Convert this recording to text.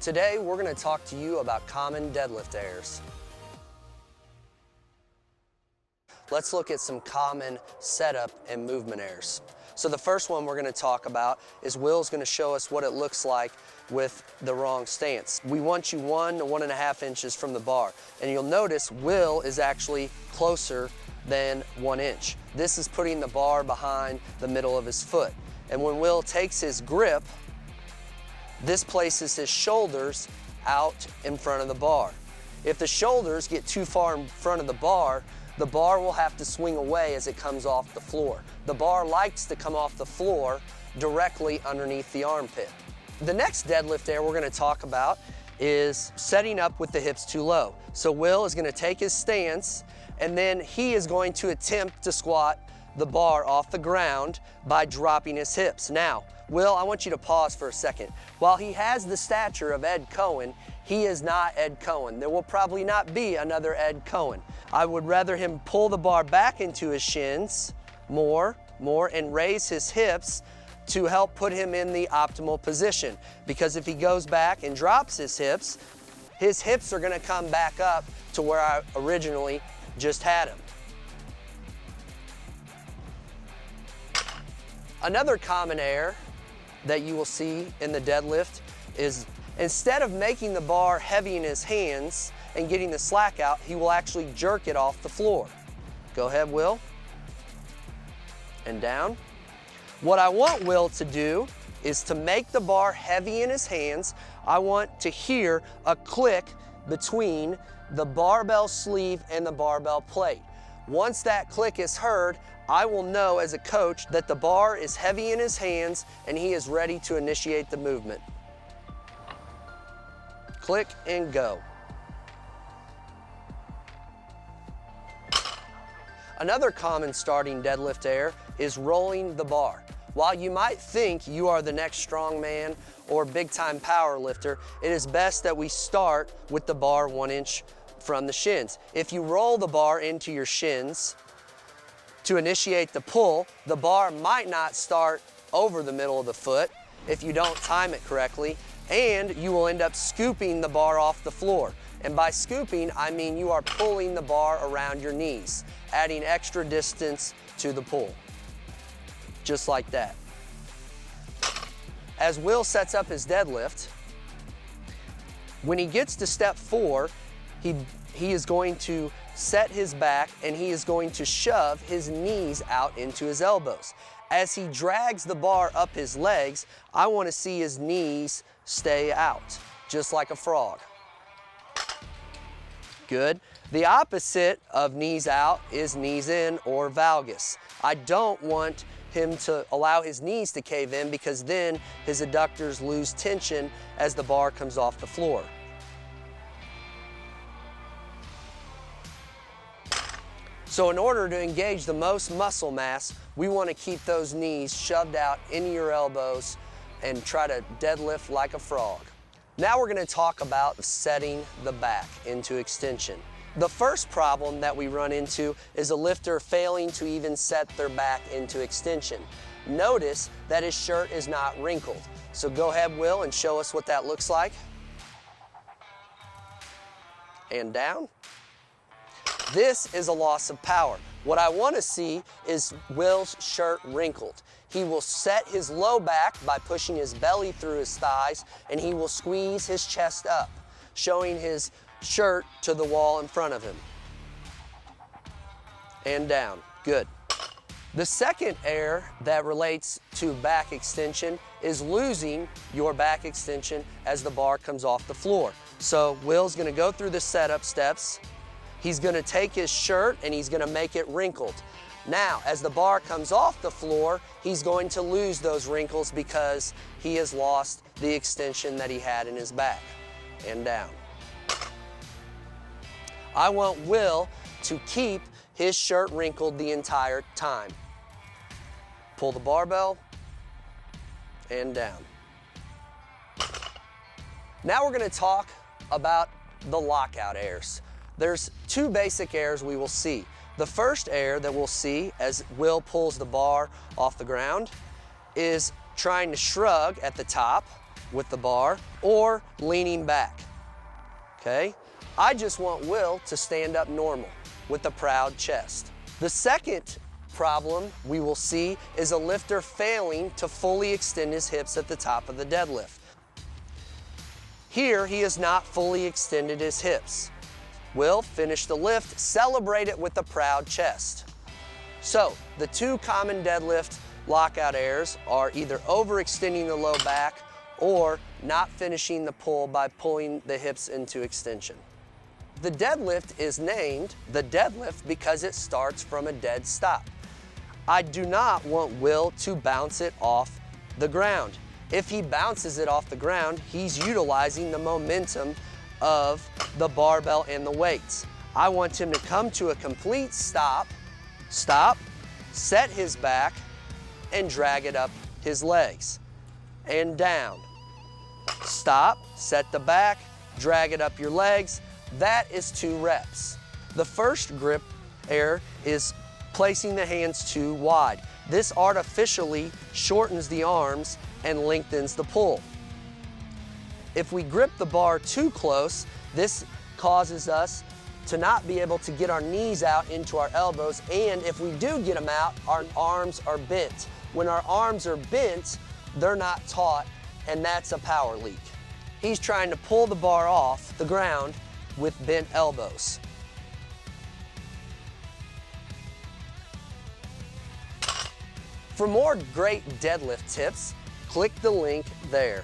Today, we're going to talk to you about common deadlift errors. Let's look at some common setup and movement errors. So the first one we're going to talk about is Will's going to show us what it looks like with the wrong stance. We want you 1 to 1.5 inches from the bar, and you'll notice Will is actually closer than 1 inch. This is putting the bar behind the middle of his foot. And when Will takes his grip, this places his shoulders out in front of the bar. If the shoulders get too far in front of the bar will have to swing away as it comes off the floor. The bar likes to come off the floor directly underneath the armpit. The next deadlift error we're going to talk about is setting up with the hips too low. So Will is going to take his stance, and then he is going to attempt to squat the bar off the ground by dropping his hips. Now, Will, I want you to pause for a second. While he has the stature of Ed Cohen, he is not Ed Cohen. There will probably not be another Ed Cohen. I would rather him pull the bar back into his shins more, and raise his hips to help put him in the optimal position. Because if he goes back and drops his hips are gonna come back up to where I originally just had him. Another common error that you will see in the deadlift is instead of making the bar heavy in his hands and getting the slack out, he will actually jerk it off the floor. Go ahead, Will. And down. What I want Will to do is to make the bar heavy in his hands. I want to hear a click between the barbell sleeve and the barbell plate. Once that click is heard, I will know as a coach that the bar is heavy in his hands and he is ready to initiate the movement. Click and go. Another common starting deadlift error is rolling the bar. While you might think you are the next strongman or big-time power lifter, it is best that we start with the bar 1 inch from the shins. If you roll the bar into your shins to initiate the pull, the bar might not start over the middle of the foot if you don't time it correctly, and you will end up scooping the bar off the floor. And by scooping, I mean you are pulling the bar around your knees, adding extra distance to the pull. Just like that. As Will sets up his deadlift, when he gets to step 4, he is going to set his back and he is going to shove his knees out into his elbows. As he drags the bar up his legs, I want to see his knees stay out, just like a frog. Good. The opposite of knees out is knees in or valgus. I don't want him to allow his knees to cave in because then his adductors lose tension as the bar comes off the floor. So in order to engage the most muscle mass, we want to keep those knees shoved out into your elbows and try to deadlift like a frog. Now we're going to talk about setting the back into extension. The first problem that we run into is a lifter failing to even set their back into extension. Notice that his shirt is not wrinkled. So go ahead, Will, and show us what that looks like. And down. This is a loss of power. What I want to see is Will's shirt wrinkled. He will set his low back by pushing his belly through his thighs, and he will squeeze his chest up, showing his shirt to the wall in front of him. And down. Good. The second error that relates to back extension is losing your back extension as the bar comes off the floor. So Will's going to go through the setup steps. He's going to take his shirt and he's going to make it wrinkled. Now, as the bar comes off the floor, he's going to lose those wrinkles because he has lost the extension that he had in his back. And down. I want Will to keep his shirt wrinkled the entire time. Pull the barbell and down. Now we're going to talk about the lockout errors. There's two basic errors we will see. The first error that we'll see as Will pulls the bar off the ground is trying to shrug at the top with the bar or leaning back, okay? I just want Will to stand up normal with a proud chest. The second problem we will see is a lifter failing to fully extend his hips at the top of the deadlift. Here, he has not fully extended his hips. Will finish the lift, celebrate it with a proud chest. So, the two common deadlift lockout errors are either overextending the low back or not finishing the pull by pulling the hips into extension. The deadlift is named the deadlift because it starts from a dead stop. I do not want Will to bounce it off the ground. If he bounces it off the ground, he's utilizing the momentum of the barbell and the weights. I want him to come to a complete stop, set his back, and drag it up his legs. And down. Stop, set the back, drag it up your legs. That is 2 reps. The first grip error is placing the hands too wide. This artificially shortens the arms and lengthens the pull. If we grip the bar too close, this causes us to not be able to get our knees out into our elbows, and if we do get them out, our arms are bent. When our arms are bent, they're not taut, and that's a power leak. He's trying to pull the bar off the ground with bent elbows. For more great deadlift tips, click the link there.